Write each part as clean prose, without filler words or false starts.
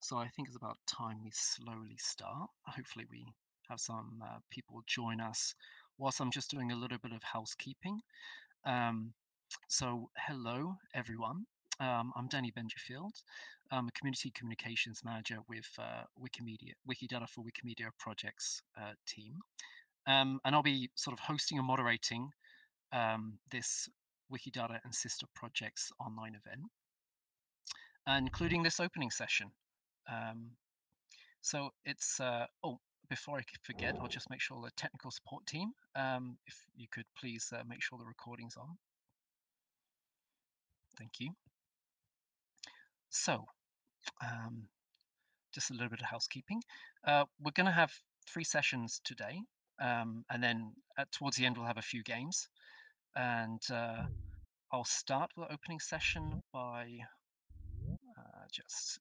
So I think it's about time we slowly start. Hopefully, we have some people join us whilst I'm just doing a little bit of housekeeping. Um, so, hello, everyone. I'm Danny Benderfield. I'm a community communications manager with Wikidata for Wikimedia Projects team. And I'll be sort of hosting and moderating this Wikidata and Sister Projects online event, including this opening session. Um, So it's oh, before I forget, I'll just make sure the technical support team, if you could please make sure the recording's on. Thank you. So, um, just a little bit of housekeeping. We're going to have 3 sessions today, and then towards the end we'll have a few games. And I'll start the opening session by just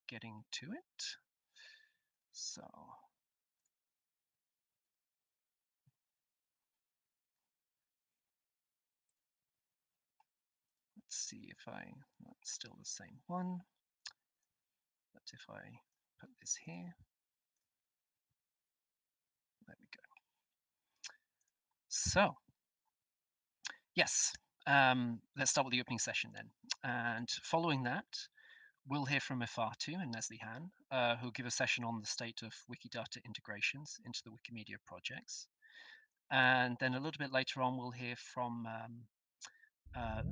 getting to it. So. Let's see if that's still the same one. But if I put this here, there we go. So, yes, let's start with the opening session then. And following that, we'll hear from Ifatu and Nesli Han, who'll give a session on the state of Wikidata integrations into the Wikimedia projects. And then a little bit later on, we'll hear from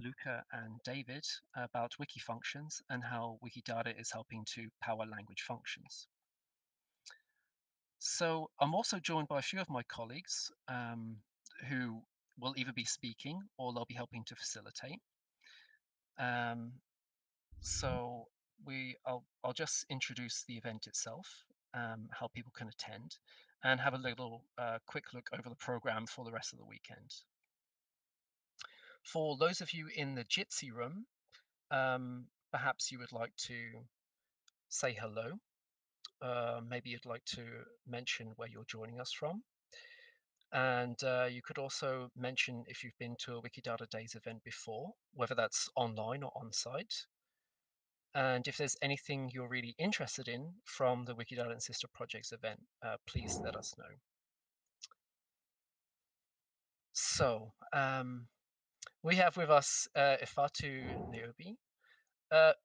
Luca and David about wiki functions and how Wikidata is helping to power language functions. So I'm also joined by a few of my colleagues who will either be speaking or they'll be helping to facilitate. So I'll just introduce the event itself, how people can attend, and have a little quick look over the program for the rest of the weekend. For those of you in the Jitsi room, perhaps you would like to say hello. Maybe you'd like to mention where you're joining us from. And you could also mention if you've been to a Wikidata Days event before, whether that's online or on site. And if there's anything you're really interested in from the Wikidata and Sister Projects event, please let us know. So we have with us Ifatu Niobi.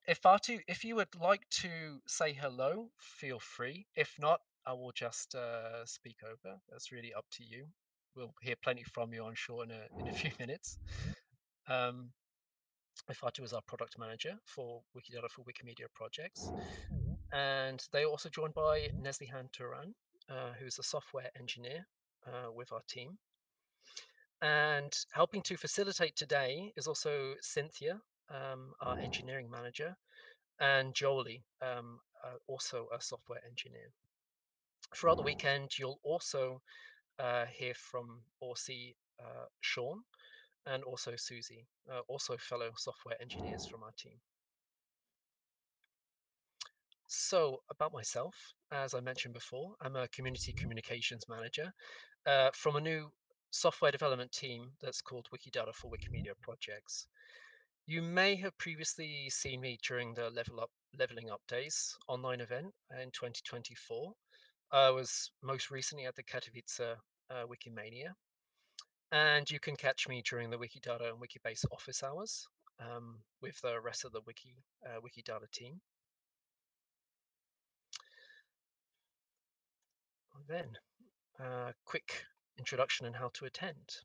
Ifatu, if you would like to say hello, feel free. If not, I will just speak over. That's really up to you. We'll hear plenty from you, I'm sure, in a few minutes. Ifatu is our product manager for Wikidata for Wikimedia projects. And they are also joined by Neslihan Turan, who's a software engineer with our team. And helping to facilitate today is also Cynthia, our engineering manager, and Jolie, also a software engineer. Throughout the weekend, you'll also hear from or see Sean and also Susie, also fellow software engineers from our team. So about myself, as I mentioned before, I'm a community communications manager from a new software development team that's called Wikidata for Wikimedia projects. You may have previously seen me during the Leveling Up Days online event in 2024. I was most recently at the Katowice Wikimania, and you can catch me during the Wikidata and Wikibase office hours with the rest of the Wikidata team. Then, quick introduction on how to attend.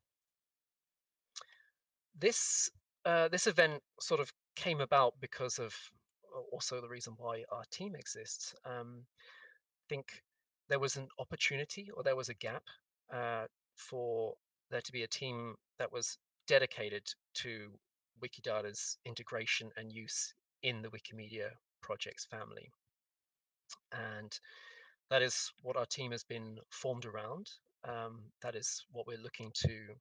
This event sort of came about because of also the reason why our team exists. I think there was an opportunity or there was a gap for there to be a team that was dedicated to Wikidata's integration and use in the Wikimedia projects family. And that is what our team has been formed around. That is what we're looking to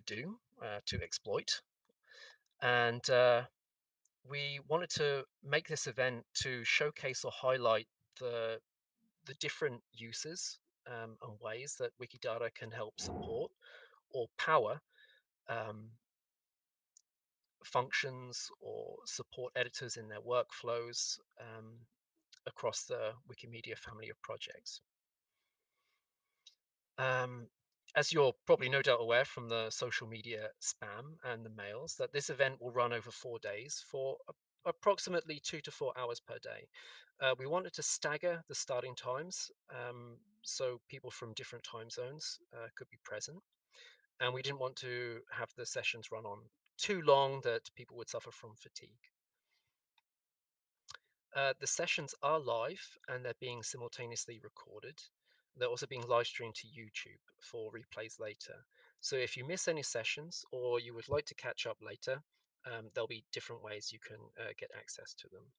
do, to exploit. And we wanted to make this event to showcase or highlight the different uses and ways that Wikidata can help support or power functions or support editors in their workflows across the Wikimedia family of projects. Um, as you're probably no doubt aware from the social media spam and the mails, that this event will run over 4 days for approximately 2 to 4 hours per day. We wanted to stagger the starting times so people from different time zones could be present. And we didn't want to have the sessions run on too long that people would suffer from fatigue. The sessions are live and they're being simultaneously recorded. They're also being live streamed to YouTube for replays later. So if you miss any sessions or you would like to catch up later, there'll be different ways you can get access to them.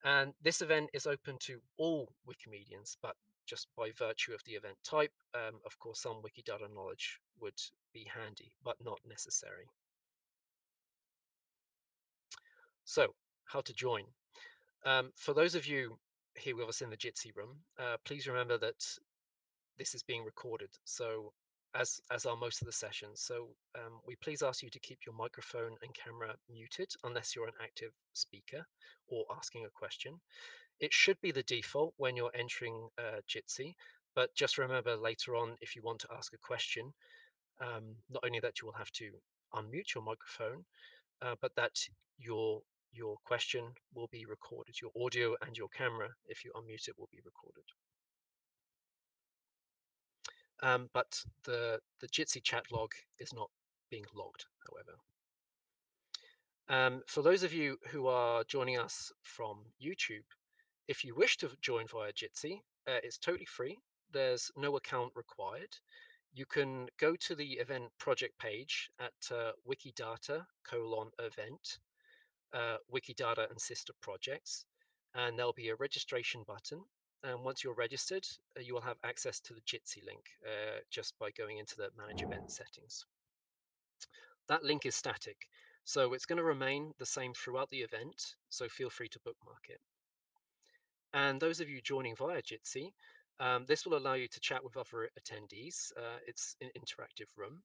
And this event is open to all Wikimedians, but just by virtue of the event type, of course, some Wikidata knowledge would be handy, but not necessary. So, how to join? For those of you here with us in the Jitsi room, please remember that this is being recorded. So, as are most of the sessions. So, we please ask you to keep your microphone and camera muted unless you're an active speaker or asking a question. It should be the default when you're entering Jitsi, but just remember later on if you want to ask a question, not only that you will have to unmute your microphone, but that your your question will be recorded. Your audio and your camera, if you unmute it, will be recorded. But the Jitsi chat log is not being logged, however. For those of you who are joining us from YouTube, if you wish to join via Jitsi, it's totally free. There's no account required. You can go to the event project page at Wikidata:event, Wikidata and sister projects, and there'll be a registration button. And once you're registered, you will have access to the Jitsi link just by going into the Manage Event settings. That link is static, so it's going to remain the same throughout the event, so feel free to bookmark it. And those of you joining via Jitsi, this will allow you to chat with other attendees. It's an interactive room.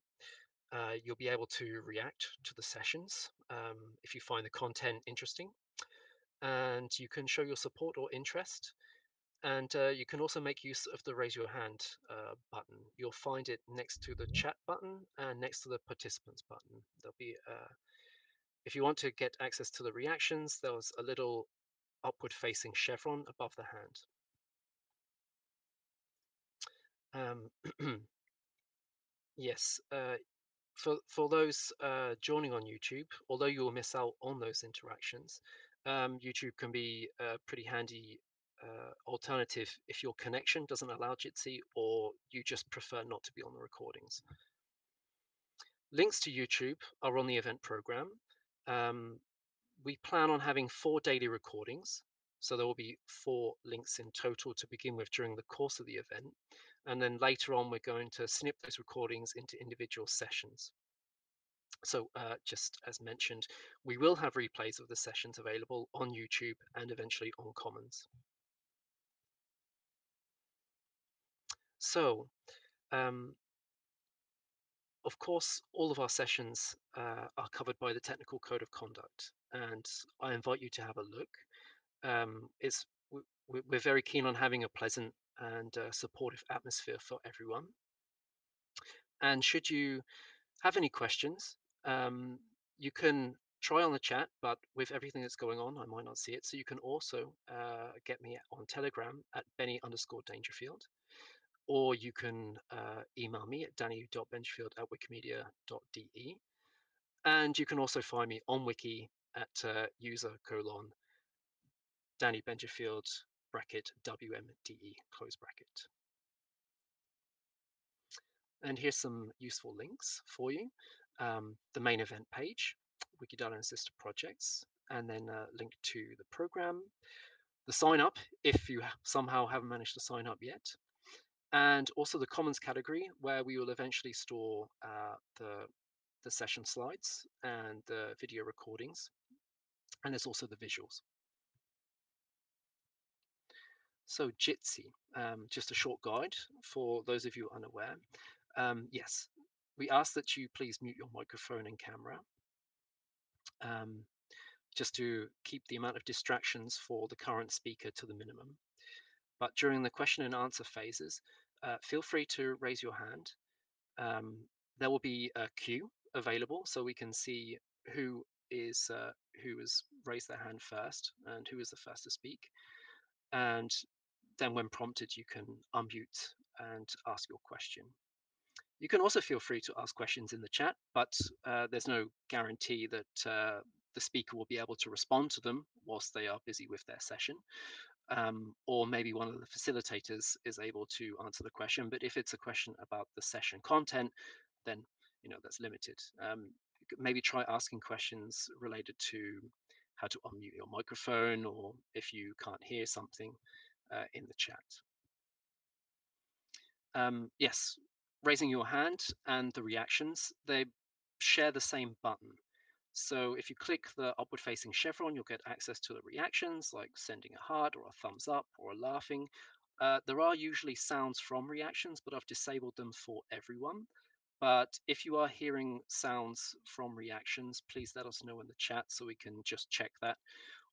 You'll be able to react to the sessions if you find the content interesting, and you can show your support or interest. And you can also make use of the raise your hand button. You'll find it next to the chat button and next to the participants button. There'll be, if you want to get access to the reactions, there's a little upward facing chevron above the hand. Yes, for those joining on YouTube, although you will miss out on those interactions, YouTube can be a pretty handy alternative if your connection doesn't allow Jitsi or you just prefer not to be on the recordings. Links to YouTube are on the event program. We plan on having 4 daily recordings, so there will be 4 links in total to begin with during the course of the event. And then later on, we're going to snip those recordings into individual sessions. So just as mentioned, we will have replays of the sessions available on YouTube and eventually on Commons. So, of course, all of our sessions are covered by the Technical Code of Conduct, and I invite you to have a look. We're very keen on having a pleasant and supportive atmosphere for everyone. And should you have any questions, you can try on the chat, but with everything that's going on, I might not see it. So you can also get me on Telegram at Benny_Dangerfield, or you can email me at danny.bengerfield@wikimedia.de. And you can also find me on Wiki at user:\Danny Bengerfield (WMDE). And here's some useful links for you. The main event page, Wikidata and sister projects, and then a link to the program, the sign up if you somehow haven't managed to sign up yet, and also the Commons category where we will eventually store the session slides and the video recordings, and there's also the visuals. So Jitsi, just a short guide for those of you unaware. Yes, we ask that you please mute your microphone and camera. um, just to keep the amount of distractions for the current speaker to the minimum. But during the question and answer phases, feel free to raise your hand. Um, there will be a queue available so we can see who is who has raised their hand first and who is the first to speak. And then when prompted, you can unmute and ask your question. You can also feel free to ask questions in the chat, but there's no guarantee that the speaker will be able to respond to them whilst they are busy with their session. Or maybe one of the facilitators is able to answer the question. But if it's a question about the session content, then that's limited. Maybe try asking questions related to how to unmute your microphone, or if you can't hear something in the chat. Yes, raising your hand and the reactions, they share the same button. So if you click the upward facing chevron, you'll get access to the reactions like sending a heart or a thumbs up or a laughing. There are usually sounds from reactions, but I've disabled them for everyone. But if you are hearing sounds from reactions, please let us know in the chat so we can just check that.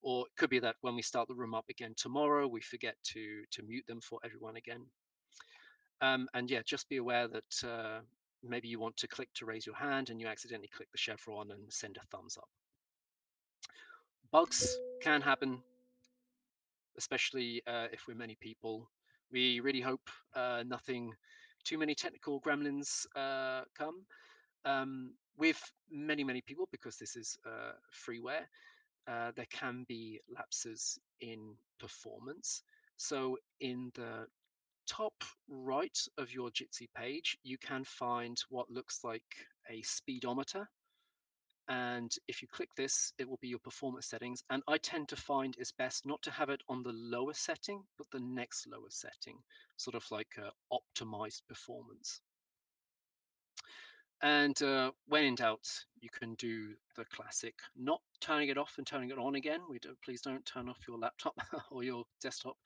Or it could be that when we start the room up again tomorrow, we forget to mute them for everyone again. And yeah, just be aware that maybe you want to click to raise your hand and you accidentally click the chevron and send a thumbs up. Bugs can happen, especially if we're many people. We really hope nothing too many technical gremlins come. With many people, because this is freeware, there can be lapses in performance. So in the top right of your Jitsi page, you can find what looks like a speedometer. And if you click this, it will be your performance settings. And I tend to find it's best not to have it on the lower setting, but the next lower setting, sort of like optimized performance. And when in doubt, you can do the classic, not turning it off and turning it on again. Please don't turn off your laptop or your desktop.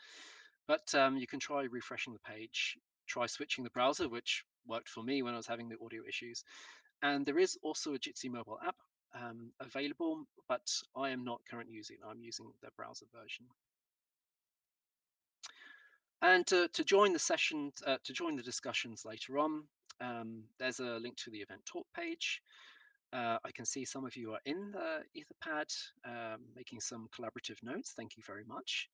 But you can try refreshing the page, try switching the browser, which worked for me when I was having the audio issues. And there is also a Jitsi mobile app available, but I am not currently using it. I'm using the browser version. And to join the session, to join the discussions later on, there's a link to the event talk page. I can see some of you are in the Etherpad making some collaborative notes. Thank you very much.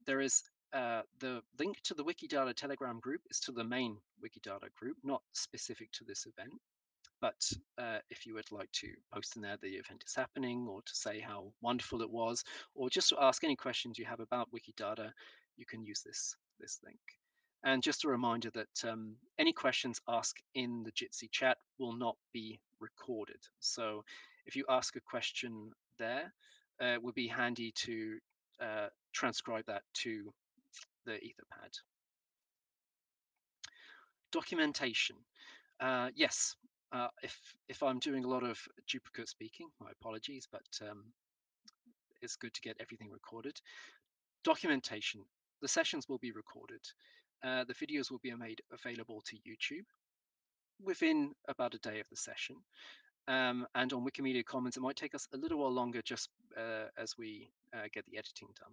There is the link to the Wikidata Telegram group is to the main Wikidata group, not specific to this event. But if you would like to post in there the event is happening, or to say how wonderful it was, or just to ask any questions you have about Wikidata, you can use this link. And just a reminder that any questions asked in the Jitsi chat will not be recorded. So if you ask a question there, it would be handy to transcribe that to the Etherpad. Documentation. Yes, if I'm doing a lot of duplicate speaking, my apologies, but it's good to get everything recorded. Documentation. The sessions will be recorded. The videos will be made available to YouTube within about a day of the session. And on Wikimedia Commons, it might take us a little while longer just as we get the editing done.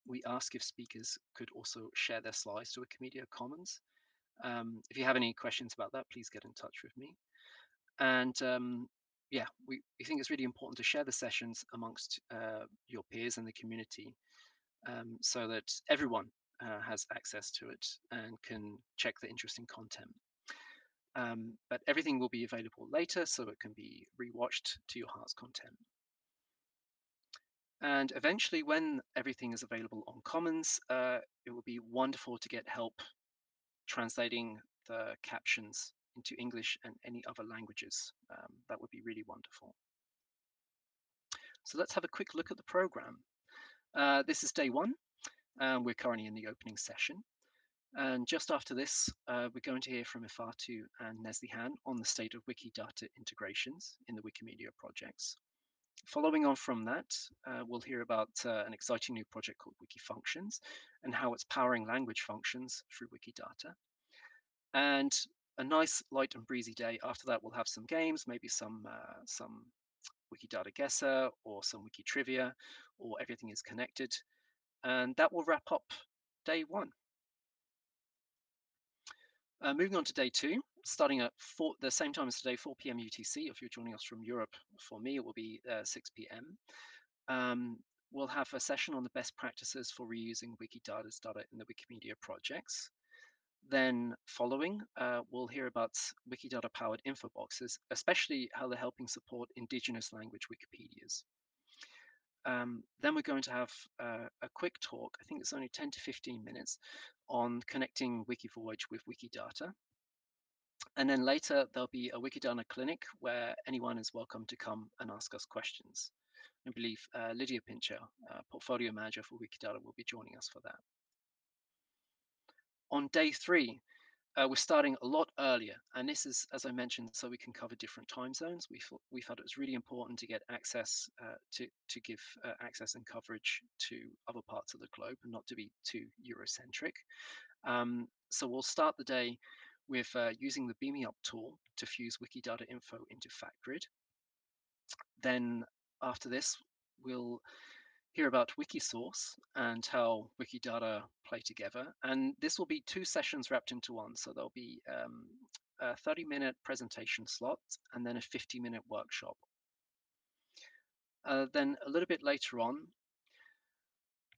We ask if speakers could also share their slides to Wikimedia Commons. If you have any questions about that, please get in touch with me. And yeah, we think it's really important to share the sessions amongst your peers and the community so that everyone has access to it and can check the interesting content. But everything will be available later, so it can be rewatched to your heart's content. And eventually, when everything is available on Commons, it will be wonderful to get help translating the captions into English and any other languages. That would be really wonderful. So let's have a quick look at the program. This is day one, and we're currently in the opening session. And just after this, we're going to hear from Ifatu and Neslihan on the state of Wikidata integrations in the Wikimedia projects. Following on from that, we'll hear about an exciting new project called Wikifunctions and how it's powering language functions through Wikidata. And a nice light and breezy day. After that, we'll have some games, maybe some Wikidata Guesser or some Wiki Trivia, or everything is connected. And that will wrap up day one. Moving on to day two, starting at the same time as today, 4 p.m. UTC. If you're joining us from Europe, for me, it will be 6 p.m. Um, we'll have a session on the best practices for reusing Wikidata's data in the Wikimedia projects. Then following, we'll hear about Wikidata-powered info boxes, especially how they're helping support indigenous language Wikipedias. Then we're going to have a quick talk, I think it's only 10 to 15 minutes, on connecting Wikivoyage with Wikidata. And then later, there'll be a Wikidata clinic where anyone is welcome to come and ask us questions. I believe Lydia Pincher, portfolio manager for Wikidata, will be joining us for that. On day three, we're starting a lot earlier, and this is, as I mentioned, so we can cover different time zones. We felt it was really important to get access to give access and coverage to other parts of the globe, and not to be too Eurocentric. So we'll start the day with using the Beaming Up tool to fuse Wikidata info into FactGrid. Then after this, we'll hear about Wikisource and how Wikidata play together. And this will be two sessions wrapped into one. So there'll be a 30-minute presentation slot and then a 50-minute workshop. Then a little bit later on,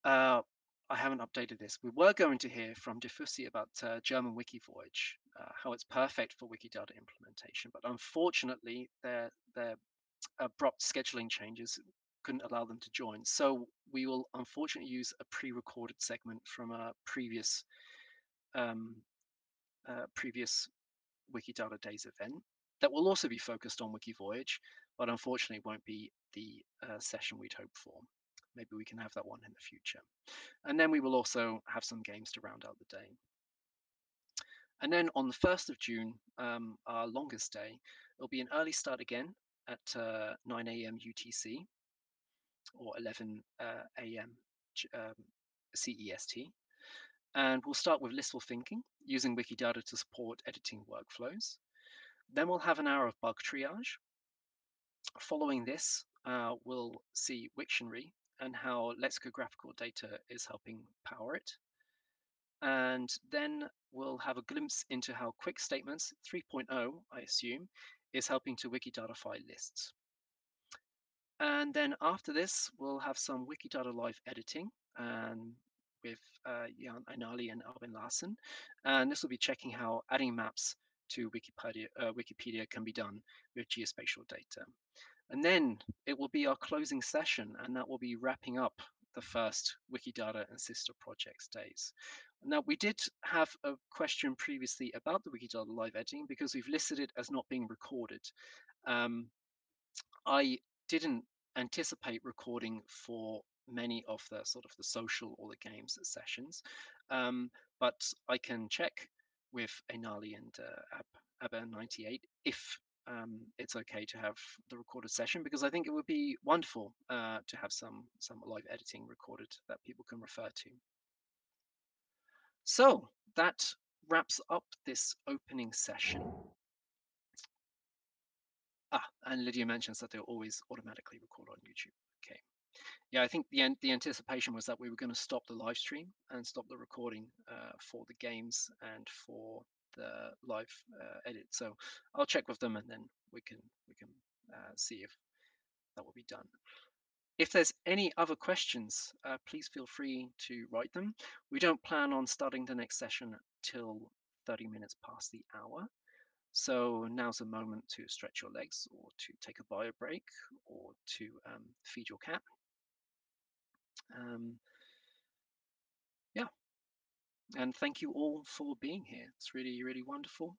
I haven't updated this. We were going to hear from Diffusi about German Wikivoyage, how it's perfect for Wikidata implementation. But unfortunately, their abrupt scheduling changes couldn't allow them to join. So we will unfortunately use a pre-recorded segment from a um, previous Wikidata Days event that will also be focused on Wikivoyage, but unfortunately won't be the session we'd hoped for. Maybe we can have that one in the future. And then we will also have some games to round out the day. And then on the 1st of June, our longest day, it'll be an early start again at 9 a.m. UTC or 11 a.m. CEST. And we'll start with listful thinking using Wikidata to support editing workflows. Then we'll have an hour of bug triage. Following this, we'll see Wiktionary and how lexicographical data is helping power it. And then we'll have a glimpse into how Quick Statements 3.0, I assume, is helping to Wikidataify lists. And then after this, we'll have some Wikidata Live editing with Jan Einali and Albin Larsen. And this will be checking how adding maps to Wikipedia can be done with geospatial data. And then it will be our closing session, and that will be wrapping up the first Wikidata and sister projects days. Now, we did have a question previously about the Wikidata live editing because we've listed it as not being recorded. I didn't anticipate recording for many of the sort of the social or the games sessions, but I can check with Ainali and Abba98 if it's okay to have the recorded session, because I think it would be wonderful to have some live editing recorded that people can refer to. So that wraps up this opening session. And Lydia mentions that they'll always automatically record on YouTube. Okay. Yeah, I think the anticipation was that we were going to stop the live stream and stop the recording for the games and for the live edit. So I'll check with them, and then we can see if that will be done. If there's any other questions, please feel free to write them. We don't plan on starting the next session till 30 minutes past the hour. So now's a moment to stretch your legs, or to take a bio break, or to feed your cat. Yeah, and thank you all for being here. It's really, really wonderful.